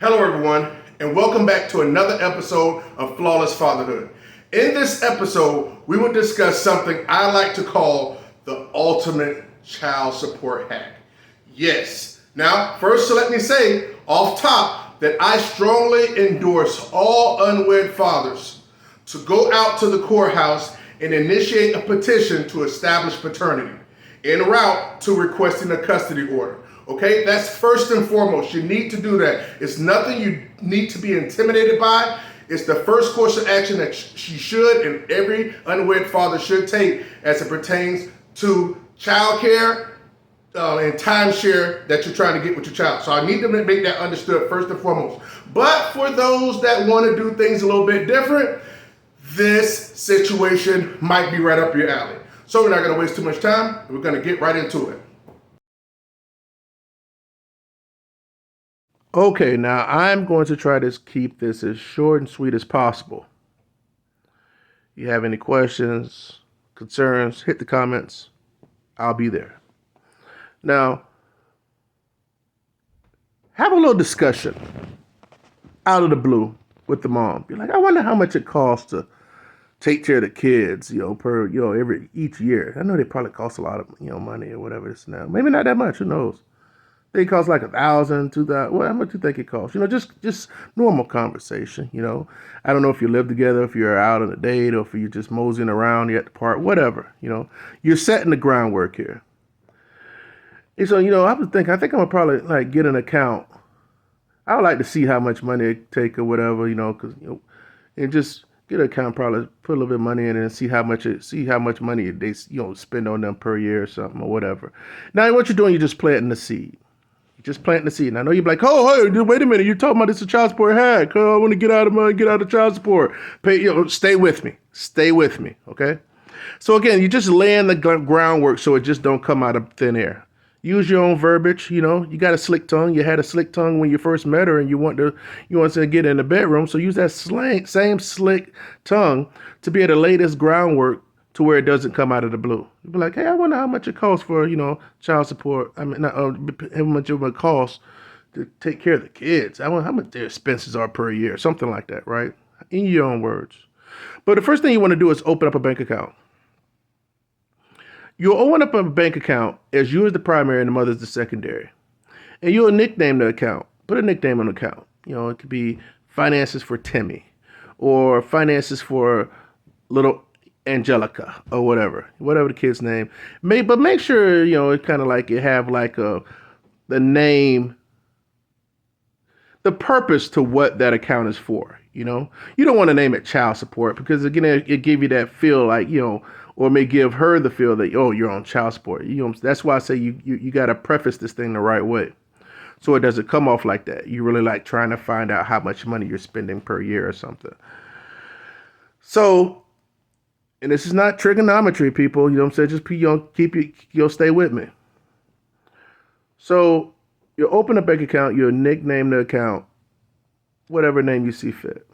Hello everyone, and welcome back to another episode of Flawless Fatherhood. In this episode, we will discuss something I like to call the ultimate child support hack. Yes. Now, first let me say off top that I strongly endorse all unwed fathers to go out to the courthouse and initiate a petition to establish paternity en route to requesting a custody order. Okay, that's first and foremost. You need to do that. It's nothing you need to be intimidated by. It's the first course of action that she should and every unwed father should take as it pertains to child care and timeshare that you're trying to get with your child. So I need to make that understood first and foremost. But for those that want to do things a little bit different, this situation might be right up your alley. So we're not going to waste too much time. We're going to get right into it. Okay, now I'm going to try to keep this as short and sweet as possible. If you have any questions, concerns, hit the comments. I'll be there. Now, have a little discussion out of the blue with the mom. Be like, I wonder how much it costs to take care of the kids, each year. I know they probably cost a lot of, money or whatever this now. Maybe not that much, who knows? They cost like $1,000, $2,000. Well, how much do you think it costs? Just normal conversation. I don't know if you live together, if you're out on a date, or if you're just moseying around, you're at the park, whatever. You're setting the groundwork here. And so, I was thinking, I think I'm gonna probably get an account. I would like to see how much money it take or whatever, and just get an account, probably put a little bit of money in it and see how much money they spend on them per year or something or whatever. Now, what you're doing, you're just planting the seed. Just planting the seed. And I know you're like, oh, hey, wait a minute. You're talking about this a child support hack. I want to get out of child support. Stay with me. Stay with me. Okay. So again, you just laying the groundwork so it just don't come out of thin air. Use your own verbiage. You got a slick tongue. You had a slick tongue when you first met her, and you want to get in the bedroom. So use that same slick tongue to be able to lay this groundwork to where it doesn't come out of the blue. You'd be like, hey, I wonder how much it costs for, child support. I mean, how much it would cost to take care of the kids. I wonder how much their expenses are per year, something like that, right? In your own words. But the first thing you want to do is open up a bank account. You'll open up a bank account as you as the primary and the mother's the secondary. And you'll nickname the account. Put a nickname on the account. It could be finances for Timmy or finances for little Angelica or whatever the kid's name. But make sure, it kind of it have the name, the purpose to what that account is for. You don't want to name it child support because again, it give you that feel or may give her the feel that, oh, you're on child support. That's why I say you got to preface this thing the right way. So it doesn't come off like that. You really trying to find out how much money you're spending per year or something. So, and this is not trigonometry, people. Just stay with me. So you open a bank account, you nickname the account, whatever name you see fit.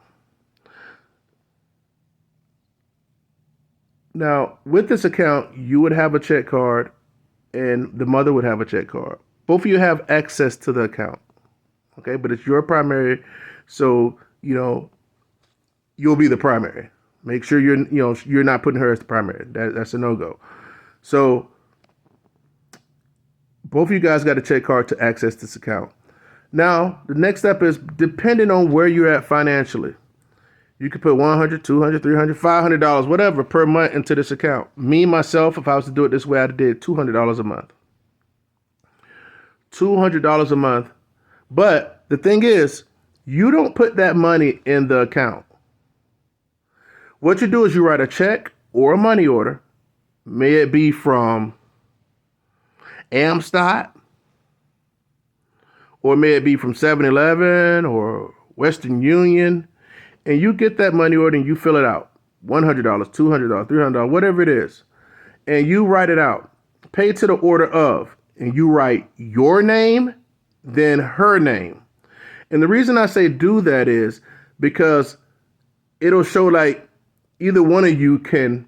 Now, with this account, you would have a check card and the mother would have a check card. Both of you have access to the account. Okay, but it's your primary, so you'll be the primary. Make sure you're not putting her as the primary. That's a no-go. So both of you guys got a check card to access this account. Now, the next step is depending on where you're at financially. You could put $100, $200, $300, $500, whatever per month into this account. Me, myself, if I was to do it this way, I'd did $200 a month. $200 a month. But the thing is, you don't put that money in the account. What you do is you write a check or a money order. May it be from Amstot, or may it be from 7-Eleven or Western Union, and you get that money order and you fill it out. $100, $200, $300, whatever it is. And you write it out. Pay to the order of, and you write your name, then her name. And the reason I say do that is because it'll show either one of you can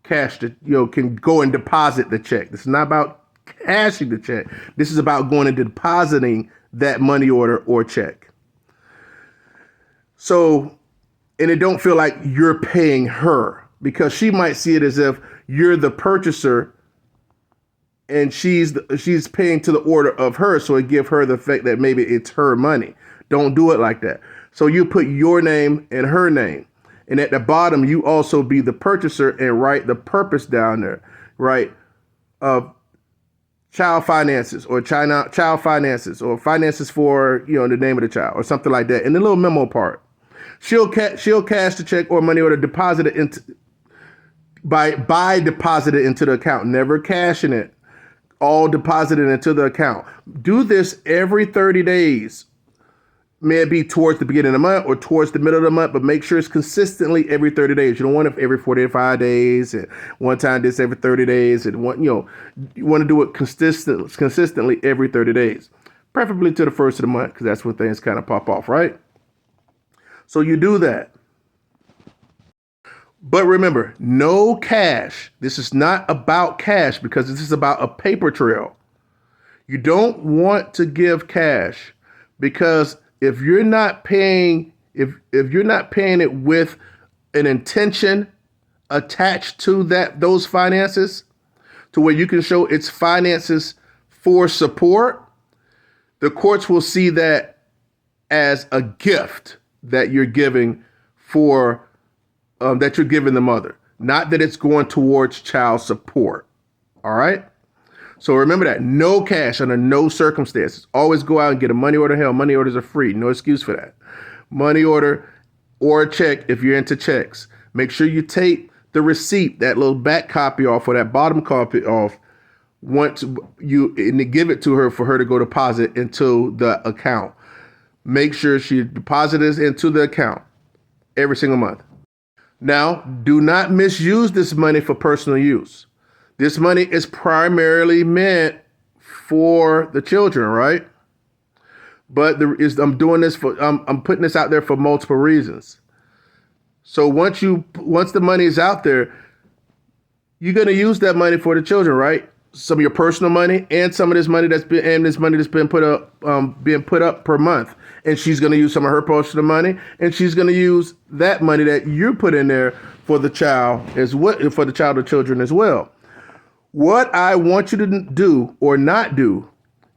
can go and deposit the check. This is not about cashing the check. This is about going and depositing that money order or check. So, and it don't feel like you're paying her, because she might see it as if you're the purchaser and she's paying to the order of her, so it give her the fact that maybe it's her money. Don't do it like that. So you put your name and her name, and at the bottom you also be the purchaser and write the purpose down there, right? Of child finances, or child finances, or finances for, the name of the child, or something like that. In the little memo part, she'll cash the check or money order, deposit it into by deposit it into the account, never cashing it, all deposited into the account. Do this every 30 days. May it be towards the beginning of the month or towards the middle of the month, but make sure it's consistently every 30 days. You don't want it every 45 days and one time this every 30 days. And you want to do it consistently every 30 days, preferably to the first of the month, because that's when things kind of pop off, right? So you do that. But remember, no cash. This is not about cash, because this is about a paper trail. You don't want to give cash, because if you're not paying, if you're not paying it with an intention attached to those finances, to where you can show it's finances for support, the courts will see that as a gift that you're giving that you're giving the mother, not that it's going towards child support. All right. So remember that no cash under no circumstances. Always go out and get a money order. Hell, money orders are free. No excuse for that. Money order or a check if you're into checks. Make sure you take the receipt, that little back copy off, or that bottom copy off, once you give it to her for her to go deposit into the account. Make sure she deposits into the account every single month. Now, do not misuse this money for personal use. This money is primarily meant for the children, right? But I'm doing this I'm putting this out there for multiple reasons. So once the money is out there, you're going to use that money for the children, right? Some of your personal money and some of this money that's been put up per month. And she's going to use some of her personal money, and she's going to use that money that you put in there for the child for the child or children as well. What I want you to do or not do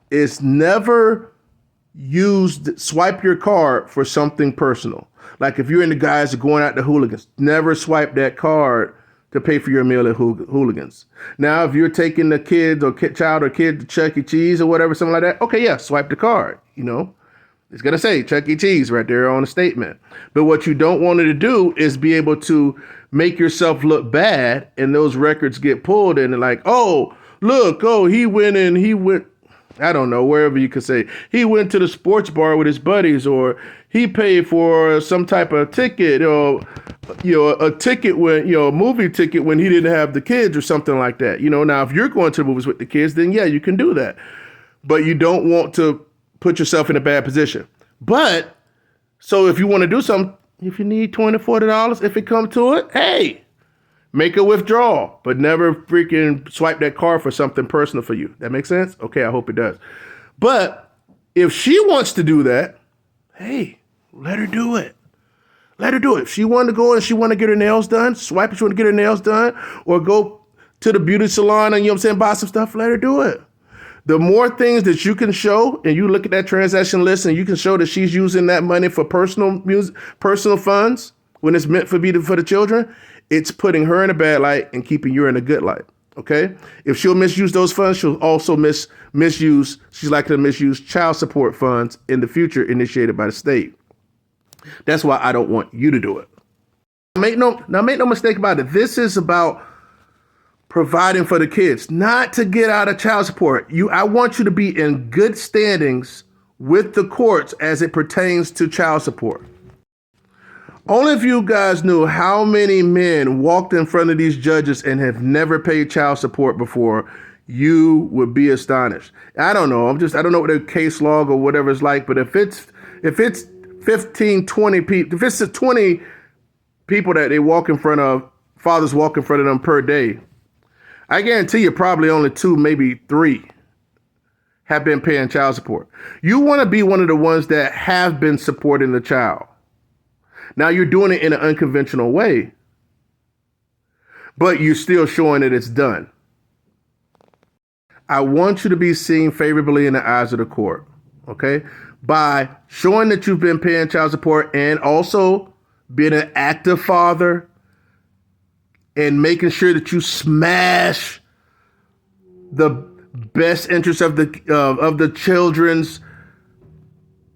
is never swipe your card for something personal. Like if you're into guys going out to Hooligans, never swipe that card to pay for your meal at Hooligans. Now, if you're taking the kid to Chuck E. Cheese or whatever, something like that, okay, yeah, swipe the card, It's going to say Chuck E. Cheese right there on the statement. But what you don't want it to do is be able to make yourself look bad, and those records get pulled, and they're like, oh, look, he went, I don't know, wherever you could say, he went to the sports bar with his buddies, or he paid for some type of ticket, or, a ticket a movie ticket when he didn't have the kids or something like that. Now if you're going to the movies with the kids, then yeah, you can do that. But you don't want to put yourself in a bad position. But so if you want to do something, if you need $20, $40, if it comes to it, hey, make a withdrawal, but never freaking swipe that card for something personal for you. That makes sense? Okay, I hope it does. But if she wants to do that, hey, let her do it. Let her do it. If she wanted to go and she want to get her nails done, swipe if she want to get her nails done, or go to the beauty salon and, buy some stuff, let her do it. The more things that you can show, and you look at that transaction list and you can show that she's using that money for personal funds when it's meant for the children, it's putting her in a bad light and keeping you in a good light. Okay? If she'll misuse those funds, she'll also she's likely to misuse child support funds in the future initiated by the state. That's why I don't want you to do it. Make no mistake about it. This is about providing for the kids, not to get out of child support. I want you to be in good standings with the courts as it pertains to child support. Only if you guys knew how many men walked in front of these judges and have never paid child support before, you would be astonished. I don't know. I don't know what their case log or whatever it's like, but if it's 15, 20 people, if it's 20 people that they walk in front of, fathers walk in front of them per day, I guarantee you probably only 2, maybe 3 have been paying child support. You want to be one of the ones that have been supporting the child. Now you're doing it in an unconventional way, but you're still showing that it's done. I want you to be seen favorably in the eyes of the court, okay? By showing that you've been paying child support and also being an active father and making sure that you smash the best interest of the children's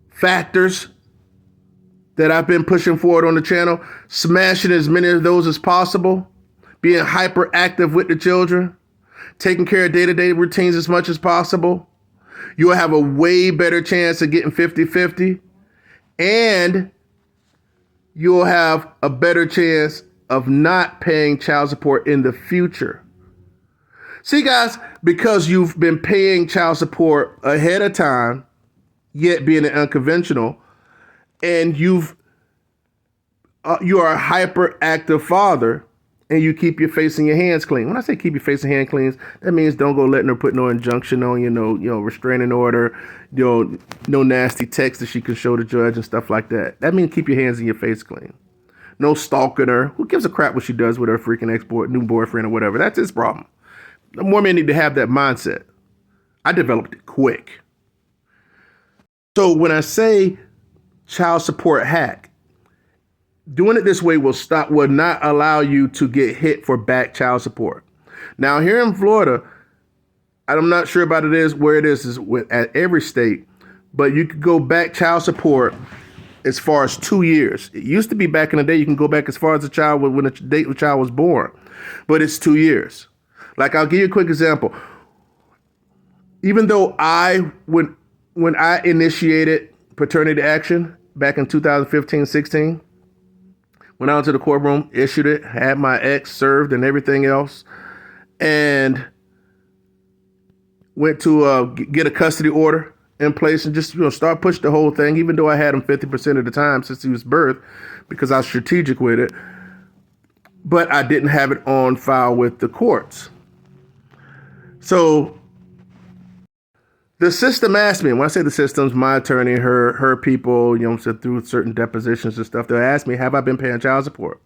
factors that I've been pushing forward on the channel, smashing as many of those as possible, being hyperactive with the children, taking care of day-to-day routines as much as possible, you'll have a way better chance of getting 50-50, and you'll have a better chance of not paying child support in the future. See, guys, because you've been paying child support ahead of time, yet being an unconventional, and you are a hyperactive father, and you keep your face and your hands clean. When I say keep your face and hand clean, that means don't go letting her put no injunction on you, no restraining order, no nasty text that she can show the judge and stuff like that. That means keep your hands and your face clean. No stalking her. Who gives a crap what she does with her freaking new boyfriend or whatever? That's his problem. More men need to have that mindset. I developed it quick. So when I say child support hack, doing it this way will not allow you to get hit for back child support. Now here in Florida, I'm not sure about where it is at every state, but you could go back child support as far as 2 years. It used to be back in the day you can go back as far as when the date the child was born, but it's 2 years. Like, I'll give you a quick example. Even though when I initiated paternity action back in 2015-16, went out to the courtroom, issued it, had my ex served and everything else, and went to get a custody order in place and just start pushing the whole thing, even though I had him 50% of the time since he was birthed, because I was strategic with it. But I didn't have it on file with the courts. So the system asked me, and when I say the system's my attorney, her people, through certain depositions and stuff, they'll ask me, have I been paying child support?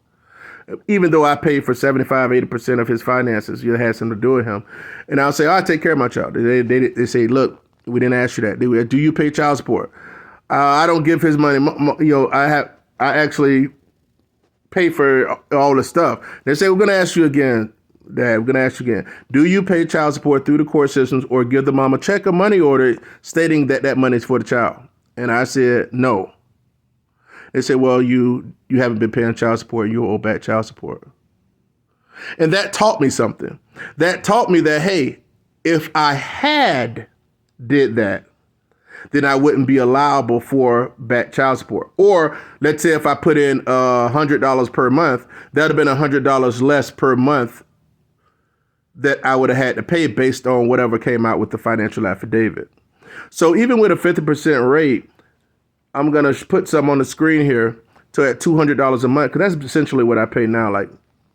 Even though I paid for 75-80% of his finances, it has something to do with him. And I'll say, I take care of my child. They say, look, we didn't ask you that. Do you pay child support? I don't give his money. I actually pay for all the stuff. They say, we're going to ask you again, Dad, we're going to ask you again. Do you pay child support through the court systems or give the mom a check or money order stating that money is for the child? And I said, no. They said, well, you haven't been paying child support. You owe back child support. And that taught me something. That taught me that, hey, if I had did that, then I wouldn't be allowable for back child support. Or let's say if I put in $100 per month, that would have been $100 less per month that I would have had to pay based on whatever came out with the financial affidavit. So even with a 50% rate, I'm going to put some on the screen here to at $200 a month, because that's essentially what I pay now, like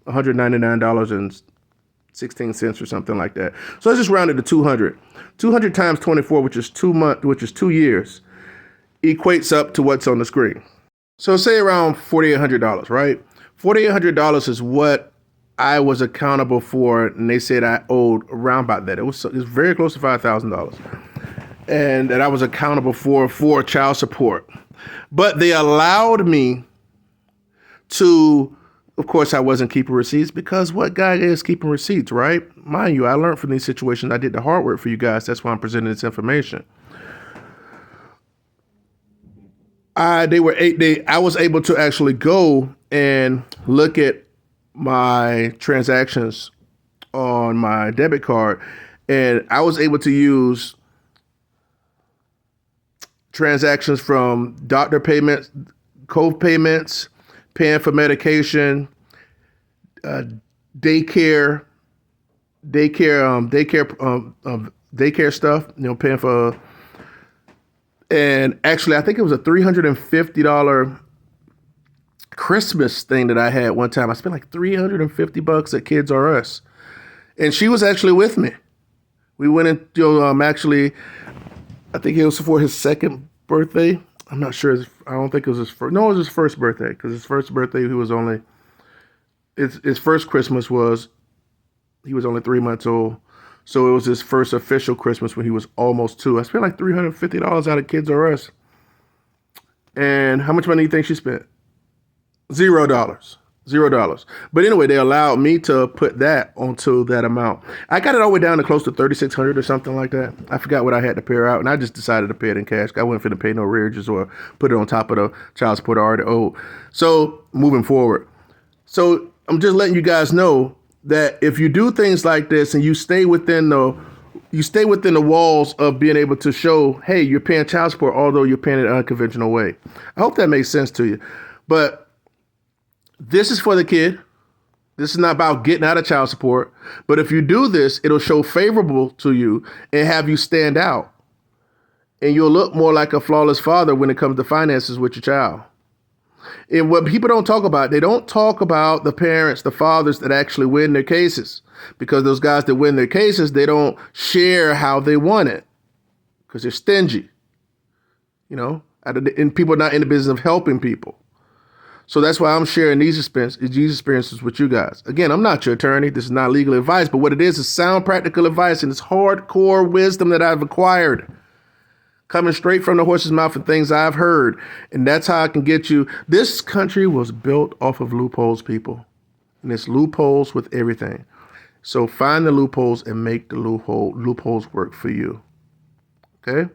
$199.16 or something like that. So let's just round it to 200. 200 times 24, which is 2 years, equates up to what's on the screen. So say around $4,800, right? $4,800 is what I was accountable for, and they said I owed around about that. It was very close to $5,000, and that I was accountable for child support. But they allowed me to, of course, I wasn't keeping receipts, because what guy is keeping receipts, right? Mind you, I learned from these situations. I did the hard work for you guys. That's why I'm presenting this information. I was able to actually go and look at my transactions on my debit card, and I was able to use transactions from doctor payments, co-payments, paying for medication, daycare stuff, paying for, and actually I think it was a $350 Christmas thing that I had one time. I spent like $350 at Kids R Us, and she was actually with me. We went into actually, I think it was for his second birthday. I'm not sure. I don't think it was his first. No, it was his first birthday, because his first birthday, he was only, his first Christmas was, he was only 3 months old. So it was his first official Christmas when he was almost 2. I spent like $350 out of Kids R Us. And how much money do you think she spent? $0. $0. But anyway, they allowed me to put that onto that amount. I got it all the way down to close to $3,600 or something like that. I forgot what I had to pay her out, and I just decided to pay it in cash. I wasn't finna pay no arrearages or put it on top of the child support I already owed. So moving forward. So I'm just letting you guys know that if you do things like this and you stay within the walls of being able to show, hey, you're paying child support, although you're paying it an unconventional way. I hope that makes sense to you. But this is for the kid. This is not about getting out of child support. But if you do this, it'll show favorable to you and have you stand out. And you'll look more like a flawless father when it comes to finances with your child. And what people don't talk about, they don't talk about the parents, the fathers that actually win their cases. Because those guys that win their cases, they don't share how they won it. Because they're stingy. And people are not in the business of helping people. So that's why I'm sharing these experiences with you guys. Again, I'm not your attorney. This is not legal advice. But what it is sound practical advice. And it's hardcore wisdom that I've acquired. Coming straight from the horse's mouth and things I've heard. And that's how I can get you. This country was built off of loopholes, people. And it's loopholes with everything. So find the loopholes and make the loopholes work for you. Okay?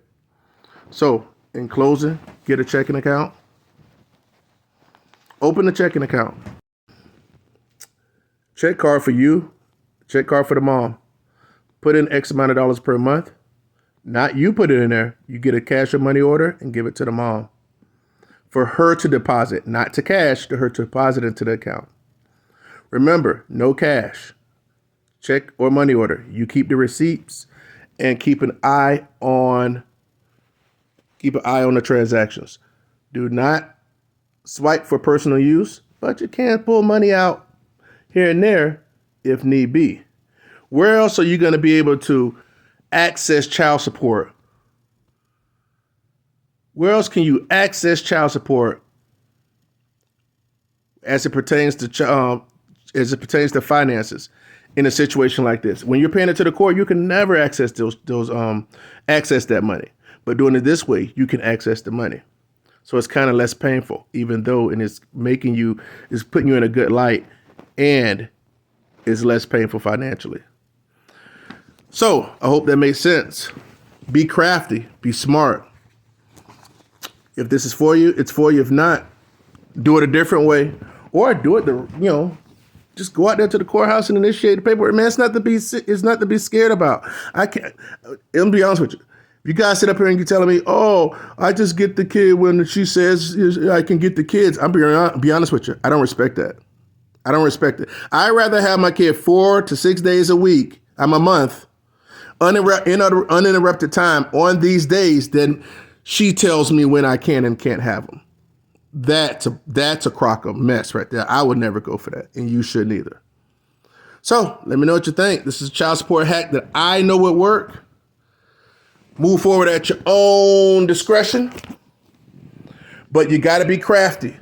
So in closing, get a checking account. Open a checking account. Check card for you. Check card for the mom. Put in X amount of dollars per month. Not you put it in there. You get a cash or money order and give it to the mom. For her to deposit, not to cash, to her to deposit into the account. Remember, no cash. Check or money order. You keep the receipts and keep an eye on the transactions. Do not swipe for personal use, but you can pull money out here and there if need be. Where else are you going to be able to access child support? Where else can you access child support as it pertains to finances in a situation like this? When you're paying it to the court, you can never access access that money. But doing it this way, you can access the money. So it's kind of less painful, even though it's putting you in a good light and is less painful financially. So I hope that makes sense. Be crafty, be smart. If this is for you, it's for you. If not, do it a different way, or do it just go out there to the courthouse and initiate the paperwork. Man, it's not to be scared about. I'll be honest with you. You guys sit up here and you're telling me, oh, I just get the kid when she says I can get the kids. I'll be honest with you. I don't respect that. I don't respect it. I'd rather have my kid 4 to 6 days a week, a month, uninterrupted time on these days than she tells me when I can and can't have them. That's a crock of mess right there. I would never go for that, and you shouldn't either. So let me know what you think. This is a child support hack that I know would work. Move forward at your own discretion, but you got to be crafty.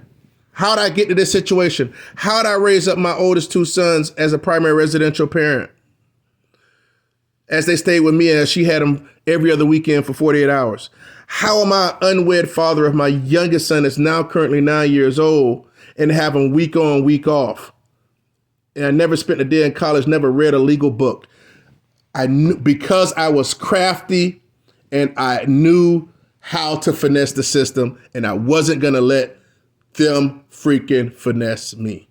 How'd I get to this situation? How'd I raise up my oldest 2 sons as a primary residential parent? As they stayed with me, as she had them every other weekend for 48 hours. How am I unwed father of my youngest son that's now currently 9 years old and have him week on, week off? And I never spent a day in college, never read a legal book. I knew, because I was crafty and I knew how to finesse the system, and I wasn't going to let them freaking finesse me.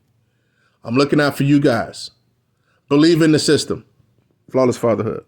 I'm looking out for you guys. Believe in the system. Flawless Fatherhood.